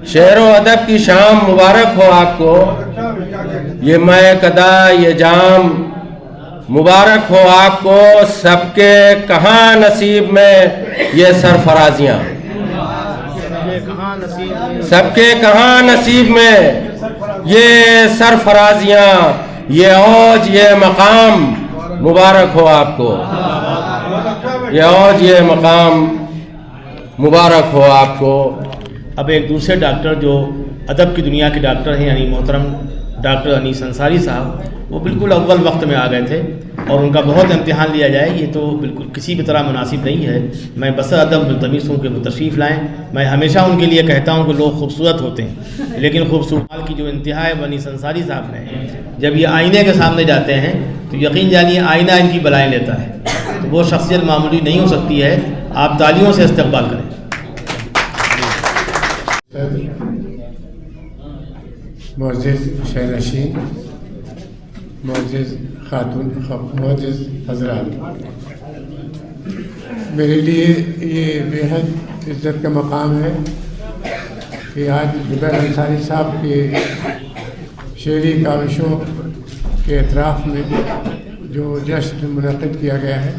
شعر و ادب کی شام مبارک ہو آپ کو، یہ میں قدا یہ جام مبارک ہو آپ کو، سب کے کہاں نصیب میں یہ سرفرازیاں، سب کے کہاں نصیب میں یہ سرفرازیاں، یہ اوج یہ مقام مبارک ہو آپ کو، یہ اوج یہ مقام مبارک ہو آپ کو۔ اب ایک دوسرے ڈاکٹر جو ادب کی دنیا کے ڈاکٹر ہیں، یعنی محترم ڈاکٹر انیس انصاری صاحب، وہ بالکل اول وقت میں آ گئے تھے، اور ان کا بہت امتحان لیا جائے یہ تو بالکل کسی بھی طرح مناسب نہیں ہے۔ میں بس ادب ملتمس ہوں کہ وہ تشریف لائیں۔ میں ہمیشہ ان کے لیے کہتا ہوں کہ لوگ خوبصورت ہوتے ہیں، لیکن خوبصورت کی جو انتہا ہے وہ انیس انصاری صاحب نے، جب یہ آئینے کے سامنے جاتے ہیں تو یقین جانیے آئینہ ان کی بلائیں لیتا ہے، تو وہ شخصیت معمولی نہیں ہو سکتی ہے۔ آپ تالیوں سے استقبال کریں۔ معزز شہنشین، معزز خاتون، معزز حضرات، میرے لیے یہ بےحد عزت کا مقام ہے کہ آج زبیر انصاری صاحب کے شعری کاوشوں کے اطراف میں جو جشن منعقد کیا گیا ہے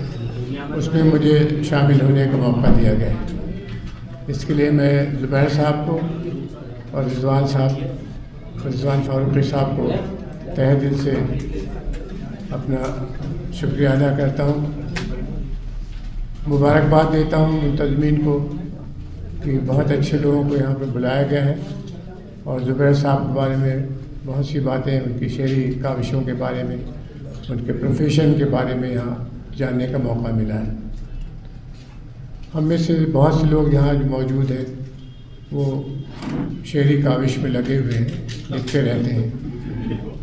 اس میں مجھے شامل ہونے کا موقع دیا گیا ہے۔ اس کے لیے میں زبیر صاحب کو اور رضوان فاروقی صاحب کو تہہ دل سے اپنا شکریہ ادا کرتا ہوں، مبارکباد دیتا ہوں منتظمین کو کہ بہت اچھے لوگوں کو یہاں پہ بلایا گیا ہے، اور زبیر صاحب کے بارے میں بہت سی باتیں، ان کی شعری کاوشوں کے بارے میں، ان کے پروفیشن کے بارے میں یہاں جاننے کا موقع ملا ہے۔ ہم میں سے بہت سے لوگ یہاں جو موجود ہیں وہ شعری کاوش میں لگے ہوئے ہیں، لکھتے رہتے ہیں،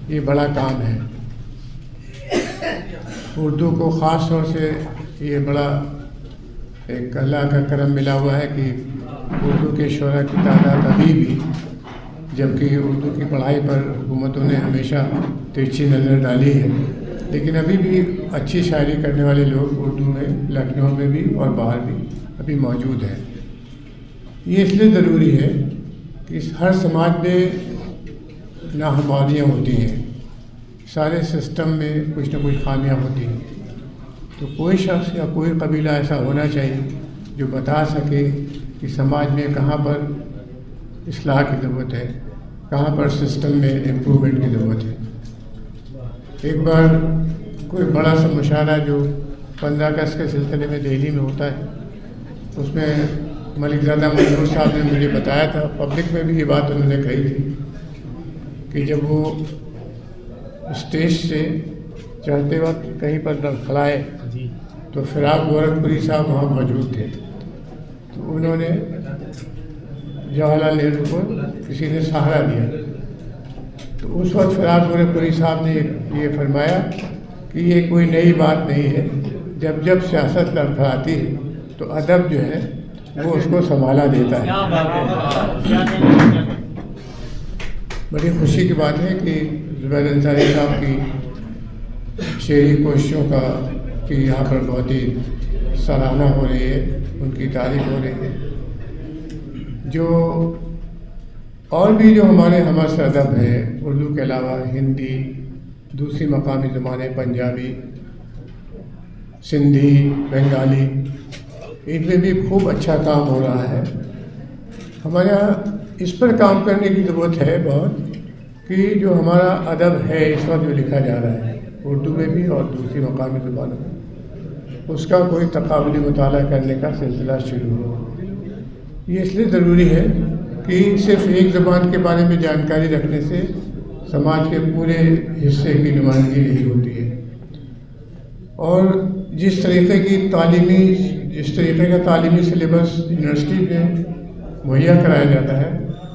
یہ بڑا کام ہے۔ اردو کو خاص طور سے یہ بڑا ایک اللہ کا کرم ملا ہوا ہے کہ اردو کے شعراء کی تعداد ابھی بھی، جبکہ اردو کی پڑھائی پر حکومتوں نے ہمیشہ ترچھی نظر ڈالی ہے، لیکن ابھی بھی اچھی شاعری کرنے والے لوگ اردو میں لکھنؤ میں بھی اور باہر بھی ابھی موجود ہیں۔ یہ اس لیے ضروری ہے کہ ہر سماج میں ناہمواریاں ہوتی ہیں، سارے سسٹم میں کچھ نہ کچھ خامیاں ہوتی ہیں، تو کوئی شخص یا کوئی قبیلہ ایسا ہونا چاہیے جو بتا سکے کہ سماج میں کہاں پر اصلاح کی ضرورت ہے، کہاں پر سسٹم میں امپرومنٹ کی ضرورت ہے۔ ایک بار کوئی بڑا سا مشاعرہ جو 15 اگست کے سلسلے میں دہلی میں ہوتا ہے، اس میں ملک زادہ منظور صاحب نے مجھے بتایا تھا، پبلک میں بھی یہ بات انہوں نے کہی تھی کہ جب وہ اسٹیج سے چڑھتے وقت کہیں پر لڑکھڑائے تو فراق گورکھپوری صاحب وہاں موجود تھے، تو انہوں نے جواہر لال نہرو کو کسی نے سہارا دیا، تو اس وقت فراق گورکھپوری صاحب نے یہ فرمایا کہ یہ کوئی نئی بات نہیں ہے، جب جب سیاست لڑکھڑاتی ہے تو ادب جو ہے وہ اس کو سنبھالا دیتا ہے۔ بڑی خوشی کی بات ہے کہ زبیر انصاری صاحب کی شعری کوششوں کا کہ یہاں پر بہت ہی سراہنا ہو رہی ہے، ان کی تعریف ہو رہی ہے۔ جو اور بھی جو ہمارے ہمارے ادب ہیں اردو کے علاوہ، ہندی، دوسری مقامی زبانیں، پنجابی، سندھی، بنگالی، ان میں بھی خوب اچھا کام ہو رہا ہے۔ ہمارے یہاں اس پر کام کرنے کی ضرورت ہے بہت، کہ جو ہمارا ادب ہے اس وقت جو لکھا جا رہا ہے اردو میں بھی اور دوسری مقامی زبانوں میں، اس کا کوئی تقابلی مطالعہ کرنے کا سلسلہ شروع ہو۔ یہ اس لیے ضروری ہے کہ صرف ایک زبان کے بارے میں جانکاری رکھنے سے سماج کے پورے حصے کی نمائندگی نہیں ہوتی ہے، اور جس طریقے کا تعلیمی سلیبس یونیورسٹی میں مہیا کرایا جاتا ہے،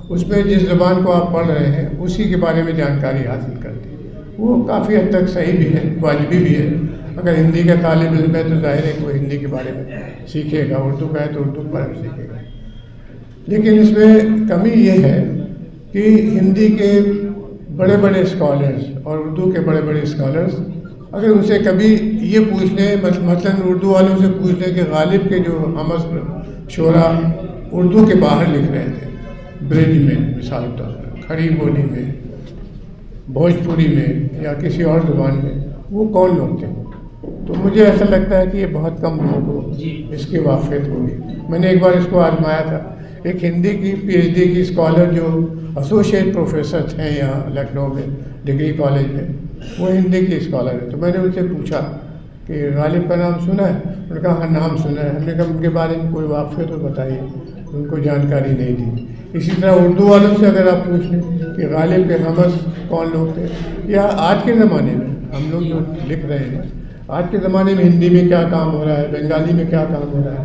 اس میں جس زبان کو آپ پڑھ رہے ہیں اسی کے بارے میں جانکاری حاصل کرتے ہیں، وہ کافی حد تک صحیح بھی ہے، واجبی بھی ہے۔ اگر ہندی کا طالب علم ہے تو ظاہر ہے کہ وہ ہندی کے بارے میں سیکھے گا، اردو کا ہے تو اردو کے بارے میں سیکھے گا، لیکن اس میں کمی یہ ہے کہ ہندی کے بڑے بڑے اسکالرز اور اردو کے بڑے بڑے اسکالرز اگر ان سے کبھی یہ پوچھ لیں، مثلاً اردو والوں سے پوچھ لیں کہ غالب کے جو ہم شعراء اردو کے باہر لکھ رہے تھے ब्रिज में, मिसाल के तौर पर खड़ी बोली में, भोजपुरी में या किसी और ज़ुबान में, वो कौन लोग थे? तो मुझे ऐसा लगता है कि ये बहुत कम लोगों को इसकी वाक़फ़ियत होगी। मैंने एक बार इसको आजमाया था। एक हिंदी की PhD की स्कॉलर जो एसोसिएट प्रोफेसर थे यहाँ लखनऊ में डिग्री कॉलेज में, वो हिंदी की स्कॉलर है। तो मैंने उनसे पूछा कि गालिब का नाम सुना है? उन्होंने कहा हाँ नाम सुना है। हमने कहा उनके बारे में कोई वाक़फ़ियत तो बताइए, उनको जानकारी नहीं थी। इसी तरह उर्दू वालों से अगर आप पूछ लें कि गालिब के हमस कौन लोग थे, या आज के ज़माने में हम लोग जो लिख रहे हैं, आज के ज़माने में हिंदी में क्या काम हो रहा है, बंगाली में क्या काम हो रहा है,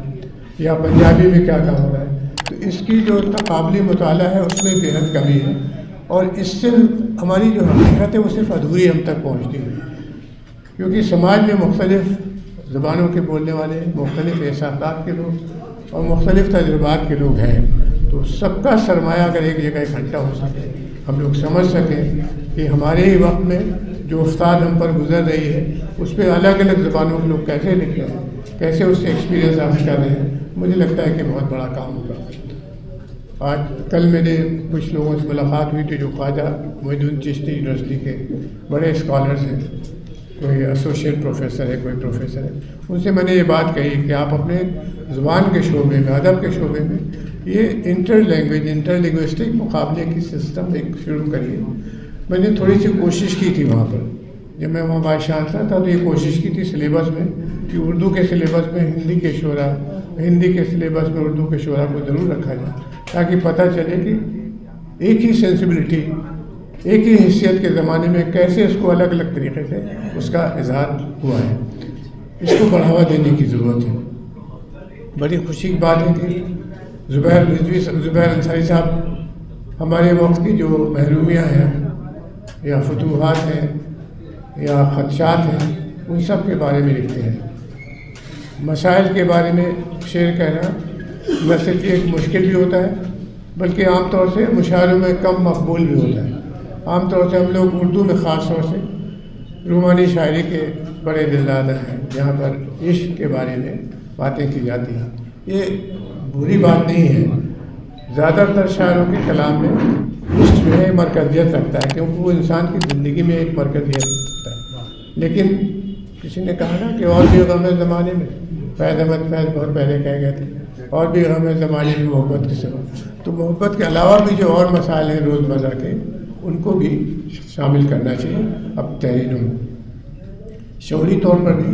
या पंजाबी में क्या काम हो रहा है, तो इसकी जो तक़ाबली मुताला है उसमें बेहद कमी है। और इससे हमारी जो हकीकत है वो सिर्फ अधूरी हम तक पहुँचती है, क्योंकि समाज में मुख्तलिफ़ ज़बानों के बोलने वाले, मुख्तलिफ़ एहसासात के लोग और मुख्तलिफ़ तजुर्बात के लोग हैं। तो सबका सरमाया अगर एक जगह इकट्ठा हो सके, हम लोग समझ सकें कि हमारे ही वक्त में जो उस्ताद हम पर गुजर रही है उस पर अलग अलग ज़बानों के लोग कैसे लिख रहे हैं, कैसे उससे एक्सपीरियंस हासिल कर रहे हैं, मुझे लगता है कि बहुत बड़ा काम होगा। आज कल मेरे कुछ लोगों से मुलाकात हुई थी जो ख्वाजा मोइनुद्दीन चिश्ती यूनिवर्सिटी के बड़े स्कॉलर्स हैं, कोई एसोसिएट प्रोफेसर है, कोई प्रोफेसर है। उनसे मैंने ये बात कही कि आप अपने ज़ुबान के शोबे में, अदब के शोबे में ये इंटर लैंग्वेज, इंटर लिंग्विस्टिक मुकाबले की सिस्टम एक शुरू करिए। मैंने थोड़ी सी कोशिश की थी वहाँ पर, जब मैं वहाँ वाइस चांसलर था, तो ये कोशिश की थी सिलेबस में कि उर्दू के सिलेबस में हिंदी के शोरा, हिंदी के सिलेबस में उर्दू के शोरा को ज़रूर रखा जाए, ताकि पता चले कि एक ही सेंसिबिलिटी, एक ही हैसियत के ज़माने में कैसे इसको अलग अलग तरीक़े से उसका इजहार हुआ है। इसको बढ़ावा देने की ज़रूरत है। बड़ी खुशी की बात है कि ज़ुबैर अंसारी साहब हमारे वक्त की जो महरूमियाँ हैं या फतूहात हैं या ख़दशात हैं, उन सब के बारे में लिखते हैं। मसाइल के बारे में शेर कहना न सिर्फ एक मुश्किल भी होता है, बल्कि आम तौर से मुशायरों में कम मकबूल भी होता है। आम तौर से हम लोग उर्दू में ख़ास तौर से रूमानी शायरी के बड़े दिलदादा हैं, जहाँ पर इश्क के बारे में बातें की जाती हैं। ये बुरी बात नहीं है। ज़्यादातर शायरों के कलाम में इश्क जो है मरकज़ियत रखता है, क्योंकि वो इंसान की ज़िंदगी में एक मरकज़ियत रखता है। लेकिन किसी ने कहा ना कि और भी गम है ज़माने में, फैज़ अहमद फैज़ बहुत पहले कह गए थे, और भी गम है ज़माने में मोहब्बत के सिवा। तो मोहब्बत के अलावा भी जो और मसाइल हैं रोज़मर्रा के, उनको भी शामिल करना चाहिए अब तहरीरों में। शौरी तौर पर भी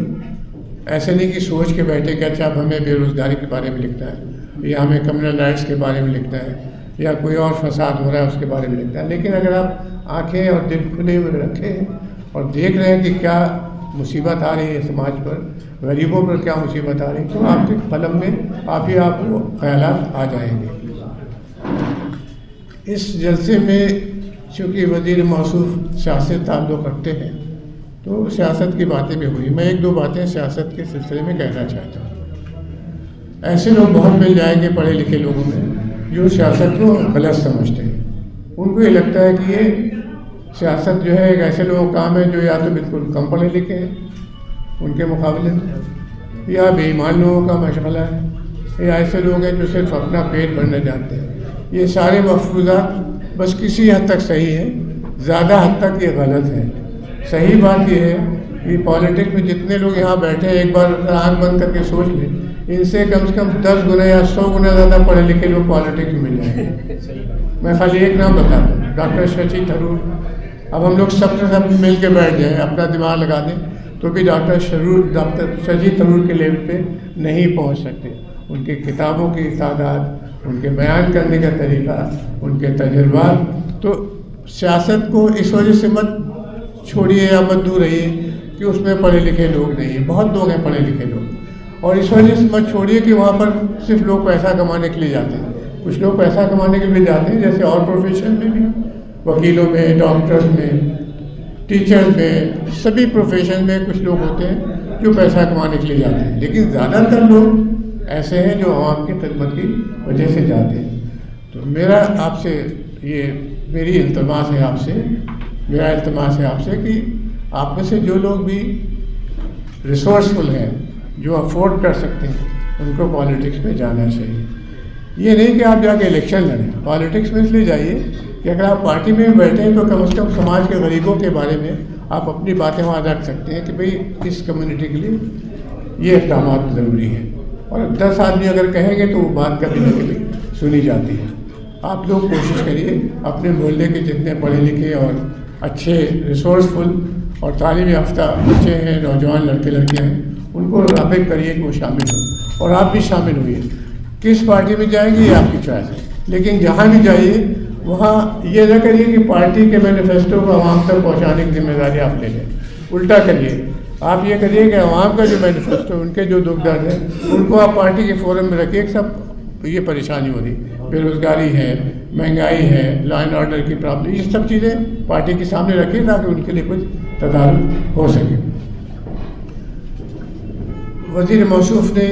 ऐसे नहीं कि सोच के बैठे कि अच्छा अब हमें बेरोज़गारी के बारे में लिखना है, या हमें कम्युनल राइट्स के बारे में लिखना है, या कोई और फसाद हो रहा है उसके बारे में लिखना है। लेकिन अगर आप आँखें और दिल खुले हुए रखें और देख रहे हैं कि क्या मुसीबत आ रही है समाज पर, गरीबों पर क्या मुसीबत आ रही है, तो आपके कलम में आपको ख्यालात आ जाएंगे। इस जलसे में चूँकि वज़ीर मौसूफ सियासत ताल्लुक़ रखते हैं, तो सियासत की बातें भी हुई। मैं एक दो बातें सियासत के सिलसिले में कहना चाहता हूँ। ऐसे लोग बहुत मिल जाएंगे पढ़े लिखे लोगों में जो सियासत को गलत समझते हैं। उनको ये लगता है कि ये सियासत जो है एक ऐसे लोगों का काम है जो या तो बिल्कुल कम पढ़े लिखे हैं उनके मुकाबले में, या बेईमान लोगों का मशगला है, या ऐसे लोग हैं जो सिर्फ अपना पेट भरना जानते हैं। ये सारे मफरूज़ात बस किसी हद तक सही है, ज़्यादा हद तक ये गलत है। सही बात यह है कि पॉलिटिक्स में जितने लोग यहाँ बैठे हैं, एक बार आँख बंद करके सोच लें, इनसे कम से कम 10 गुना या 100 गुना ज़्यादा पढ़े लिखे लोग पॉलिटिक्स में मिल जाएंगे। मैं खाली एक नाम बता दूँ, डॉक्टर शशि थरूर। अब हम लोग सब मिल के बैठ जाएँ, अपना दिमाग लगा दें, तो भी डॉक्टर शशि थरूर के लेवल पे नहीं पहुँच सकते। उनकी किताबों की तादाद, उनके बयान करने का तरीका, उनके तजुर्बात, तो सियासत को इस वजह से मत छोड़िए या मत दूर रहिए कि उसमें पढ़े लिखे लोग नहीं हैं। बहुत लोग हैं पढ़े लिखे लोग, और इस वजह से मत छोड़िए कि वहाँ पर सिर्फ लोग पैसा कमाने के लिए जाते हैं। कुछ लोग पैसा कमाने के लिए जाते हैं, जैसे और प्रोफेशन में भी, वकीलों में, डॉक्टर्स में, टीचर्स में, सभी प्रोफेशन में कुछ लोग होते हैं जो पैसा कमाने के लिए जाते हैं। लेकिन ज़्यादातर लोग ऐसे हैं जो आवाम की खिदमत की वजह से जाते हैं। तो मेरा आपसे ये मेरी इल्तमास है आपसे, मेरा इल्तमास है आपसे कि आप में से जो लोग भी रिसोर्सफुल हैं, जो अफोर्ड कर सकते हैं, उनको पॉलिटिक्स में जाना चाहिए। یہ نہیں کہ آپ جا کے الیکشن لڑیں. پالیٹکس میں اس لیے جائیے کہ اگر آپ پارٹی میں بھی بیٹھے ہیں تو کم از کم سماج کے غریبوں کے بارے میں آپ اپنی باتیں وہاں رکھ سکتے ہیں کہ بھئی اس کمیونٹی کے لیے یہ اقدامات ضروری ہیں. اور 10 آدمی اگر کہیں گے تو وہ بات کبھی نہ کبھی سنی جاتی ہے. آپ لوگ کوشش کریے اپنے محلے کے جتنے پڑھے لکھے اور اچھے ریسورسفل اور تعلیم یافتہ بچے ہیں, نوجوان لڑکے لڑکیاں ہیں, ان کو رابط کریے کہ وہ شامل ہوں, اور آپ بھی شامل ہوئیے. کس پارٹی میں جائیں گے یہ آپ کی چوائس ہے, لیکن جہاں بھی جائیے وہاں یہ نہ کریے کہ پارٹی کے مینیفیسٹو کو عوام تک پہنچانے کی ذمہ داری آپ لے لیں. الٹا کریے, آپ یہ کریے کہ عوام کا جو مینیفیسٹو, ان کے جو دکھ درد ہیں, ان کو آپ پارٹی کے فورم میں رکھیے. سب یہ پریشانی ہو رہی, بے روزگاری ہے, مہنگائی ہے, لا اینڈ آرڈر کی پرابلم, یہ سب چیزیں پارٹی کے سامنے رکھیے تاکہ ان کے لیے کچھ تدارک ہو سکے. وزیر موصوف نے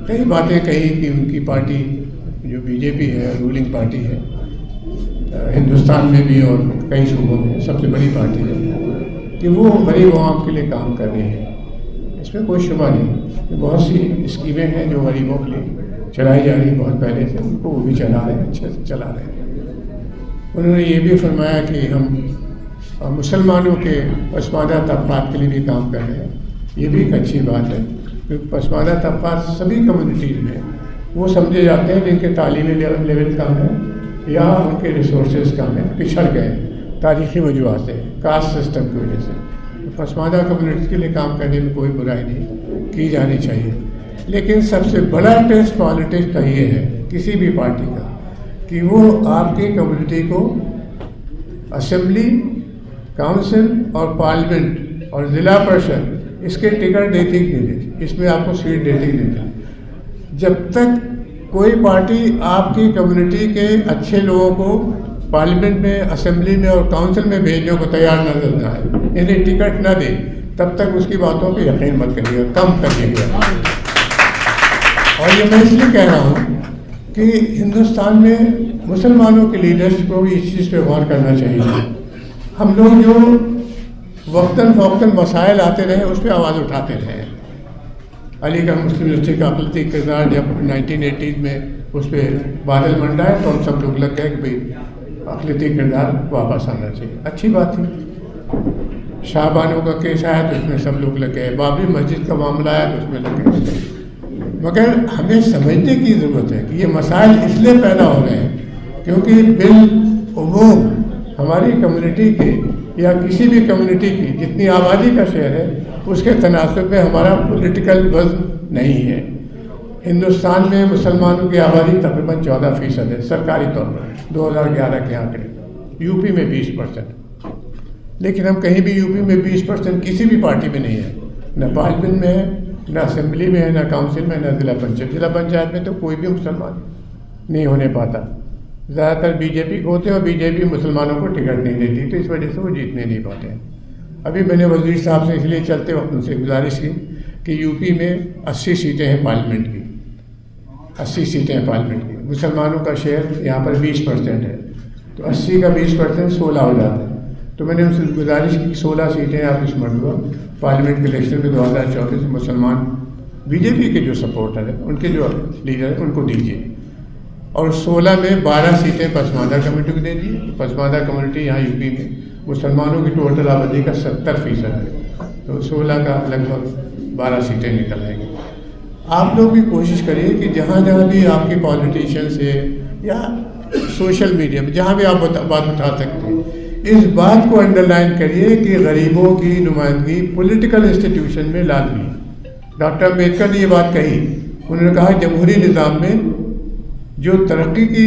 کئی باتیں کہی کہ ان کی پارٹی جو بی جے پی ہے, رولنگ پارٹی ہے ہندوستان میں بھی اور کئی صوبوں میں, سب سے بڑی پارٹی ہے, کہ وہ غریب عوام کے لیے کام کر رہے ہیں. اس میں کوئی شبہ نہیں کہ بہت سی اسکیمیں ہیں جو غریبوں کے لیے چلائی جا رہی ہیں بہت پہلے سے, ان کو وہ بھی چلا رہے ہیں, اچھے سے چلا رہے ہیں. انہوں نے یہ بھی فرمایا کہ ہم مسلمانوں کے پسماندہ طبقات کے لیے بھی کام کر رہے ہیں. یہ بھی ایک اچھی بات ہے, کیونکہ پسماندہ طبقات سبھی کمیونٹیز میں وہ سمجھے جاتے ہیں جن کے تعلیمی لیول کم ہے یا ان کے ریسورسز کم ہیں, پچھڑ گئے تاریخی وجوہات سے, کاسٹ سسٹم کی وجہ سے. پسماندہ کمیونٹیز کے لیے کام کرنے میں کوئی برائی نہیں, کی جانی چاہیے. لیکن سب سے بڑا ٹیسٹ پالیٹکس کا یہ ہے کسی بھی پارٹی کا کہ وہ آپ کی کمیونٹی کو اسمبلی, کونسل اور پارلیمنٹ اور ضلع پریشد اس کے ٹکٹ دیتی کہ نہیں دیتی, اس میں آپ کو سیٹ دیتی کہ نہیں دیتی. جب تک کوئی پارٹی آپ کی کمیونٹی کے اچھے لوگوں کو پارلیمنٹ میں, اسمبلی میں اور کونسل میں بھیجنے کو تیار نظر نہ آئے, انہیں ٹکٹ نہ دے, تب تک اس کی باتوں پہ یقین مت کریے, کم کریے گا. اور یہ میں اس لیے کہہ رہا ہوں کہ ہندوستان میں مسلمانوں کے لیڈرس کو بھی اس چیز پہ غور کرنا چاہیے. ہم لوگ جو وقتاً فوقتاً مسائل آتے رہے اس پہ آواز اٹھاتے رہے. علی گڑھ مسلم یونیورسٹی کا اقلیتی کردار جب 1980 میں اس پہ بادل منڈائے تو ہم سب لوگ لگ گئے کہ بھئی اقلیتی کردار واپس آنا چاہیے. اچھی بات تھی. شاہ بانو کا کیس آیا تو اس میں سب لوگ لگ گئے, بابری مسجد کا معاملہ آیا تو اس میں لگ گئے. مگر ہمیں سمجھنے کی ضرورت ہے کہ یہ مسائل اس لیے پیدا ہو رہے ہیں کیونکہ بالعموم ہماری کمیونٹی کے یا کسی بھی کمیونٹی کی جتنی آبادی کا شیئر ہے اس کے تناسب میں ہمارا پولیٹیکل وزن نہیں ہے. ہندوستان میں مسلمانوں کی آبادی تقریباً 14% ہے سرکاری طور پر, 2011 کے آنکڑے. یو پی میں 20%, لیکن ہم کہیں بھی یو پی میں 20% کسی بھی پارٹی میں نہیں ہے, نہ پارلیمنٹ میں ہے, نہ اسمبلی میں ہے, نہ کونسل میں, نہ ضلع پنچایت. ضلع پنچایت میں تو کوئی بھی مسلمان نہیں ہونے پاتا. زیادہ تر بی جے پی کو ہوتے ہیں اور بی جے پی مسلمانوں کو ٹکٹ نہیں دیتی, تو اس وجہ سے وہ جیتنے نہیں پاتے ہیں. ابھی میں نے وزیر صاحب سے اس لیے چلتے وقت ان سے گزارش کی کہ یو پی میں 80 سیٹیں ہیں پارلیمنٹ کی, 80 سیٹیں ہیں پارلیمنٹ کی. مسلمانوں کا شیئر یہاں پر 20% ہے, تو 80 کا 20% 16 ہو جاتا ہے. تو میں نے ان سے گزارش کی کہ 16 سیٹیں آپ اس مرتبہ پارلیمنٹ کے الیکشن میں 2024 میں مسلمان بی جے پی کے جو سپورٹر ہیں, ان کے جو لیڈر ہیں, ان کو دیجیے. اور 16 میں 12 سیٹیں پسماندہ کمیونٹی کو دے دیجیے. پسماندہ کمیونٹی یہاں یو پی میں مسلمانوں کی ٹوٹل آبادی کا 70% ہے, تو 16 کا لگ بھگ 12 سیٹیں نکل آئیں گی. آپ لوگ بھی کوشش کریے کہ جہاں جہاں بھی آپ کے پالیٹیشین سے یا سوشل میڈیا میں جہاں بھی آپ بات اٹھا سکتے ہیں, اس بات کو انڈر لائن کریے کہ غریبوں کی نمائندگی پولیٹیکل انسٹیٹیوشن میں لازمی ہے. ڈاکٹر امبیڈکر نے یہ بات کہی, انہوں نے کہا جمہوری نظام میں جو ترقی کی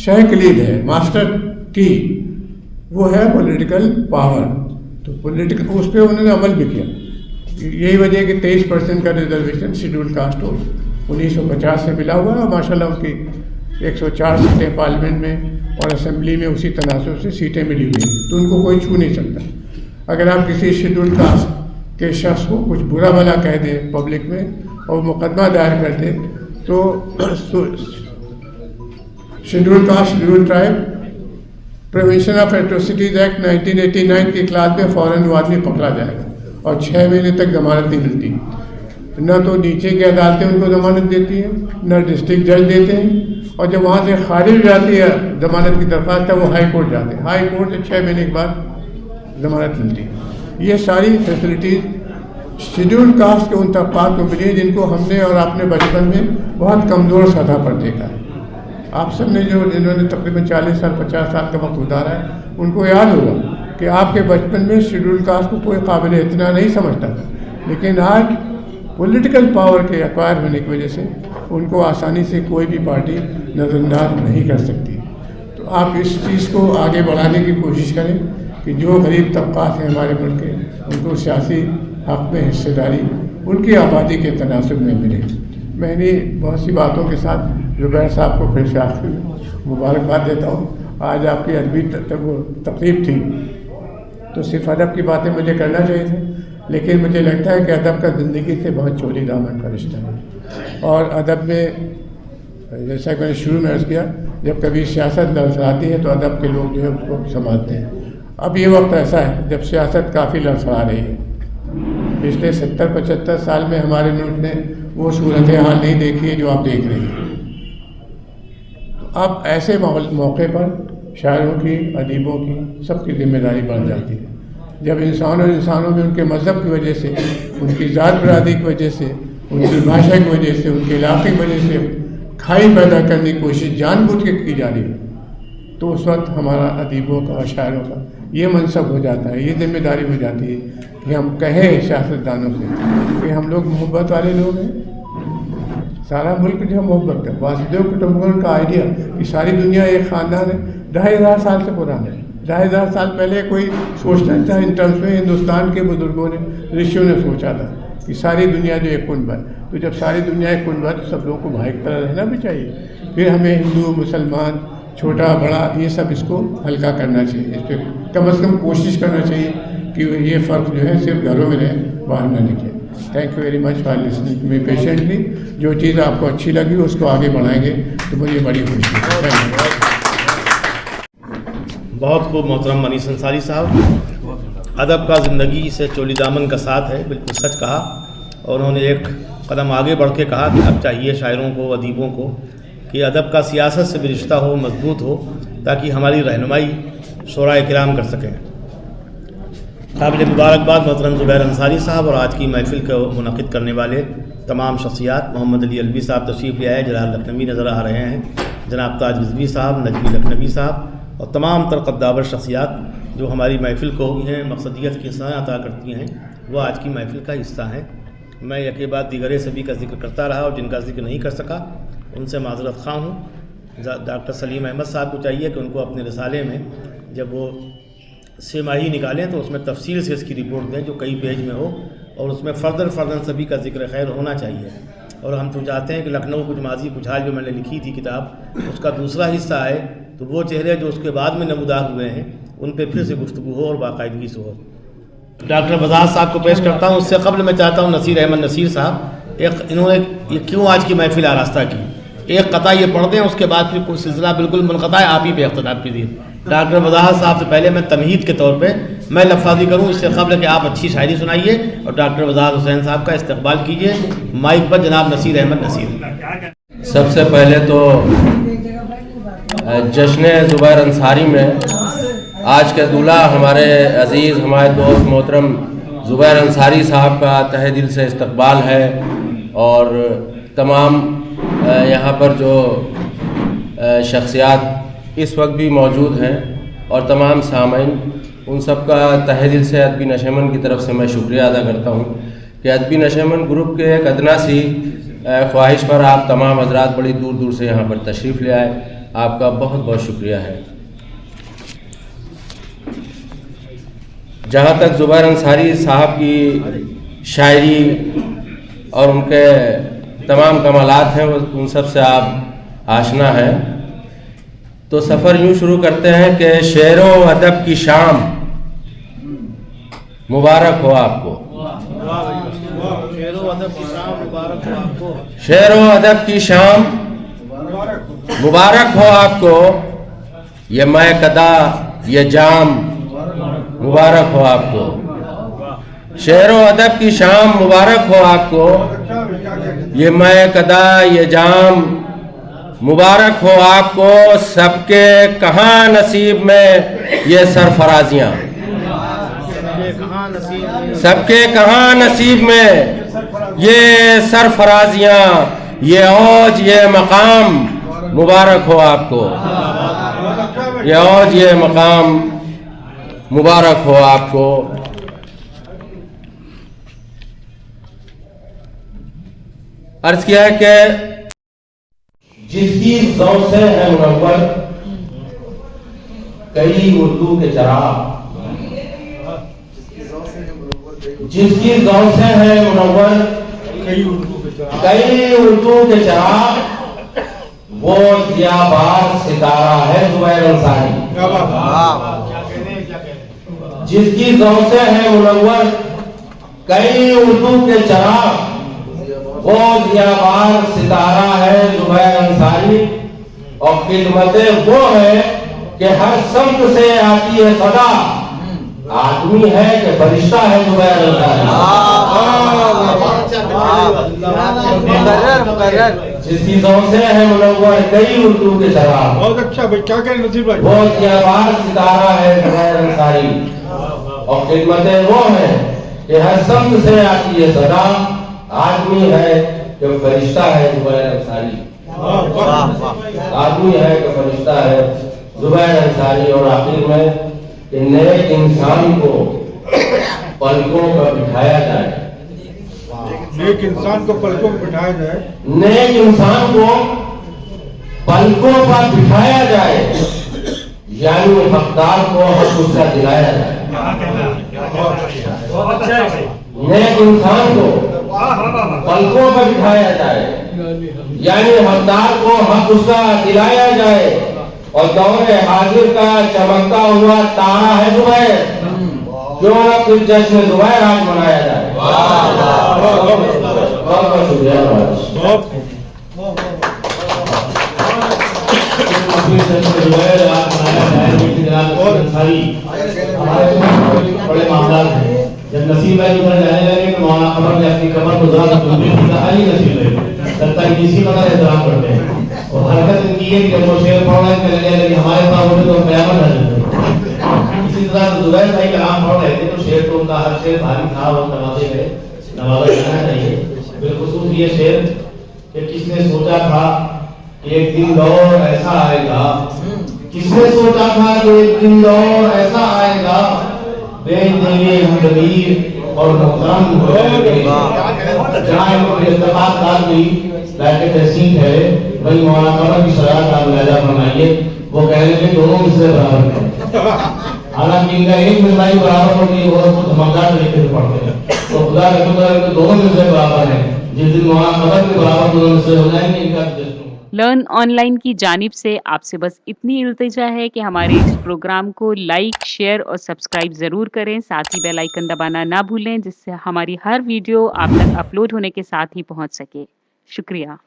شہ کلید ہے, ماسٹر کی, وہ ہے پولیٹیکل پاور. تو پولیٹیکل اس پہ انہوں نے عمل بھی کیا. یہی وجہ ہے کہ 23% کا ریزرویشن شیڈول کاسٹ کو 1950 سے ملا ہوا ہے, اور ماشاء اللہ اس کی 104 سیٹیں پارلیمنٹ میں اور اسمبلی میں اسی تناسب سے سیٹیں ملی ہوئی ہیں, تو ان کو کوئی چھو نہیں سکتا. اگر آپ کسی شیڈول کاسٹ کے شخص کو کچھ برا بھلا کہہ دیں پبلک میں اور مقدمہ دائر کر دیں, تو scheduled caste scheduled tribe prevention of atrocities act 1989 کی کلاس میں فوراً وہ آدمی پکڑا جائے گا اور 6 مہینے تک ضمانت نہیں ملتی. न तो नीचे की अदालतें उनको ज़मानत देती हैं, न डिस्ट्रिक्ट जज देते हैं, और जब वहाँ से खारिज हो जाती है ज़मानत की दरख्वास्त है वो हाई कोर्ट जाते हैं, हाई कोर्ट से 6 महीने के बाद ज़मानत मिलती है। ये सारी फैसिलिटीज़ शेड्यूल कास्ट के उन तबकात को मिली जिनको हमने और आपने बचपन में बहुत कमज़ोर सतह पर देखा है। आप सब ने जो जिन्होंने तकरीबन 40 साल 50 साल का वक्त गुजारा है उनको याद होगा कि आपके बचपन में शेड्यूल कास्ट को कोई काबिल इतना नहीं समझता था, लेकिन आज पॉलिटिकल पावर के एक्वायर होने की वजह से उनको आसानी से कोई भी पार्टी नज़रअंदाज नहीं कर सकती। तो आप इस चीज़ को आगे बढ़ाने की कोशिश करें कि जो गरीब तबकात हैं हमारे मुल्क के उनको सियासी हक़ में हिस्सेदारी उनकी आबादी के तनासब में मिले। मैं इन्हीं बहुत सी बातों के साथ ज़ुबैर साहब को फिर से आखिर मुबारकबाद देता हूँ। आज आपकी अदबी तकरीब थी तो सिर्फ अदब की बातें मुझे करना चाहिए थे, लेकिन मुझे लगता है कि अदब का ज़िंदगी से बहुत चोली दामन का रिश्ता है। और अदब में जैसा कि मैंने शुरू में अर्ज़ किया, जब कभी सियासत लड़खड़ाती है तो अदब के लोग जो है उसको संभालते हैं। अब ये वक्त ऐसा है जब सियासत काफ़ी लड़खड़ा रही है। पिछले 70-75 साल में हमारे मुल्क ने वो सूरत हाल नहीं देखी है जो आप देख रही हैं। तो अब ऐसे मौके पर शायरों की, अदीबों की, सबकी जिम्मेदारी बढ़ जाती है। जब इंसान और इंसानों में उनके मज़हब की वजह से, उनकी ज़ात बरादरी की वजह से, उनकी भाषा की वजह से, उनके इलाके की वजह से खाई पैदा करने की कोशिश जानबूझ के की जा रही है, तो उस वक्त हमारा अदीबों का और शायरों का ये मनसब हो जाता है, ये जिम्मेदारी हो जाती है कि हम कहें सियासतदानों से कि हम लोग मोहब्बत वाले लोग हैं। सारा मुल्क जो है मोहब्बत है। वासुदेव कुटुंबकम का आइडिया कि सारी दुनिया एक ख़ानदान है 2500 साल से पुराना है। 2500 साल पहले कोई सोचता नहीं था इन टर्म्स में। हिंदुस्तान के बुजुर्गों ने, ऋषियों ने सोचा था कि सारी दुनिया जो एक कुंभ है, तो जब सारी दुनिया एक कुंभ है तो सब लोगों को भाई की तरह रहना भी चाहिए। फिर हमें हिंदू, मुसलमान, छोटा बड़ा ये सब इसको हल्का करना चाहिए। इस पर कम से कम कोशिश करना चाहिए कि ये फ़र्क जो है सिर्फ घरों में रहे, बाहर ना निकले। Thank you very much for listening to me patiently. जो चीज़ आपको अच्छी लगी उसको आगे बढ़ाएंगे तो मुझे बड़ी खुशी है। Thank you. बहुत खूब मोहतरम अनीस अंसारी साहब। अदब का ज़िंदगी से चोली दामन का साथ है, बिल्कुल सच कहा। और उन्होंने एक कदम आगे बढ़ के कहा कि अब चाहिए शायरों को, अदीबों को कि अदब का सियासत से भी रिश्ता हो, मजबूत हो, ताकि हमारी रहनुमाई शोराए किराम कर सकें। काबिल मुबारकबाद मोहतरम ज़ुबैर अंसारी साहब और आज की महफ़िल को मुनक़िद करने वाले तमाम शख्सियात। मोहम्मद अली अलवी साहब तशरीफ़ ले आए, जलाल लखनवी नज़र आ रहे हैं, जनाब ताज रिज़वी साहब, नजमी लखनवी साहब और तमाम तर कद्दावर शख्सियात जो हमारी महफ़िल को हैं मकसदियत की सलाह अता करती हैं, वो आज की महफ़िल का हिस्सा हैं। मैं यके बाद दीगरे सभी का जिक्र करता रहा और जिनका जिक्र नहीं कर सका उनसे माज़रत ख़्वाह हूँ। डॉक्टर सलीम अहमद साहब को चाहिए कि उनको अपने रिसाले में जब वो सेमाही निकालें तो उसमें तफसील से इसकी रिपोर्ट दें जो कई पेज में हो, और उसमें फ़र्दन सभी का जिक्र खैर होना चाहिए। और हम तो चाहते हैं कि लखनऊ कुछ माजी कुछ हाल जो मैंने लिखी थी किताब, उसका दूसरा हिस्सा है तो वो चेहरे जो उसके बाद में नमूदार हुए हैं उन पर फिर से गुफ्तगू हो और बाकायदगी से हो। डॉक्टर बजाज साहब को पेश करता हूँ। उससे कबल मैं चाहता हूँ नसीर अहमद नसीर साहब, एक इन्होंने ये क्यों आज की महफ़िल आरास्ता की, एक कता ये पढ़ दें, उसके बाद फिर कोई सिलसिला बिल्कुल मुनक़ता है, आप ही पे इख्तिलाफ कीजिए। डॉक्टर बजाज साहब से पहले मैं तमहीद के तौर पे मैं लफ्ज़ाजी करूँ, इससे कबल कि आप अच्छी शायरी सुनाइए और डॉक्टर बजाज हुसैन साहब का इस्तकबाल कीजिए। माइक पर जनाब नसीर अहमद नसीर। सबसे पहले तो जश्न ज़ुबैर अंसारी में आज के दूल्हा हमारे अज़ीज़ हमारे दोस्त मोहतरम ज़ुबैर अंसारी साहब का तहे दिल से इस्तकबाल है, और तमाम यहाँ पर जो शख्सियात इस वक्त भी मौजूद हैं और तमाम सामीन, उन सब का तहे दिल से अदबी नशेमन की तरफ से मैं शुक्रिया अदा करता हूँ कि अदबी नशेमन ग्रुप के एक अदना सी ख्वाहिश पर आप तमाम हजरात बड़ी दूर दूर से यहाँ पर तशरीफ़ ले आए। आपका बहुत बहुत शुक्रिया है। जहाँ तक ज़ुबैर अंसारी साहब की शायरी और उनके तमाम कमालात हैं उन सब से आप आशना हैं, तो सफ़र यूँ शुरू करते हैं कि शेरो अदब की शाम मुबारक हो आपको, शेरो अदब की शाम मुबारक हो आपको, ये मैं कदा ये जाम मुबारक हो आपको। शेर व अदब की शाम मुबारक हो आपको। ये मैं कदा ये जाम मुबारक हो आपको। सबके कहाँ नसीब में ये सरफराजियाँ, सबके कहाँ नसीब में ये सरफराजियाँ, ये औज ये मकाम मुबारक हो आपको। ये औज ये मकाम मुबारक हो आपको। अर्ज किया है कि जिसकी ज़ौक़ से है मुनव्वर कई उर्दू के चराग, जिसकी ज़ौक़ से है मुनव्वर कई उर्दू के चराग, वो ज़ियाबार सितारा है ज़ुबैर अंसारी। जिसकी ज़ौक़ से है मुनव्वर कई उर्दू के चराग, वो ज़ियाबार सितारा है ज़ुबैर अंसारी। और खिदमतें वो है कि हर समत से आती है सदा, आदमी है कि फरिश्ता है ज़ुबैर अंसारी। जिसकी ज़ौक़ से है मुनव्वर कई उर्दू के चराग, बहुत अच्छा भाई, क्या कहें नसीब भाई। वो ज़ियाबार सितारा है ज़ुबैर अंसारी। और खिदमतें वो है कि हर समत से आती है सदा, आदमी है जो फरिश्ता है ज़ुबैर अंसारी। आदमी है कि फरिश्ता है ज़ुबैर अंसारी। और आखिर में कि नेक इंसान को पलकों पर बिठाया जाए, नेक इंसान को पलकों पर बिठाया जाए, नेक इंसान को पलकों पर बिठाया जाए, यानी हकदार को हक उसका दिलाया जाए। नेक इंसान को पलकों पर बिठाया जाए, यानी हकदार को हक उसका दिलाया जाए। और दौरे हाजिर का चमकता हुआ तारा है ज़ुबैर, क्यों न फिर जश्न ज़ुबैर आज मनाया जाए। बहुत बहुत शुक्रिया। बड़े मामला है। जब नसीब भाई उधर जाने लगे तो मौलाना कमर ने अपनी कमर को जरा दूरी कहा ही नसीब भाई लगता है किसी कदर एहतराम करते हैं। और हरकत इनकी है कि जब वो शेर पढ़ रहे थे कहने लगे हमारे पास होते तो कयामत आ जाती। इसी तरह ज़ुबैर भाई कलाम पढ़ रहे थे तो शेर तो उनका हर शेर भारी था और नवाजे गए, नवाजा जाना चाहिए। बिलखुसूस ये शेर कि किसने सोचा था कि एक दिन दौर ऐसा आएगा, किसने सोचा था कि एक दिन दौर ऐसा आएगा, बेच देंगे हम जमीर और मुहतरम हो जाएंगे। जहाँ इत्तेफाक भी बैठे तहसीन है भाई मौलाना कमर की शरारत आप मुलाजा फरमाइए। वो कह रहे थे दोनों मिसरे बराबर हैं, हालांकि इनका एक मिसरा ही बराबर होती है, वो तो धमकदार तरीके से पढ़ते हैं। तो खुदा का शुक्र है कि दोनों मिसरे बराबर हैं। जिस दिन मौलाना कमर के बराबर दोनों मिसरे हो जाएंगे इनका लर्न ऑनलाइन की जानिब से आपसे बस इतनी इल्तिजा है कि हमारे इस प्रोग्राम को लाइक, शेयर और सब्सक्राइब ज़रूर करें। साथ ही बेल आइकन दबाना ना भूलें, जिससे हमारी हर वीडियो आप तक अपलोड होने के साथ ही पहुंच सके। शुक्रिया।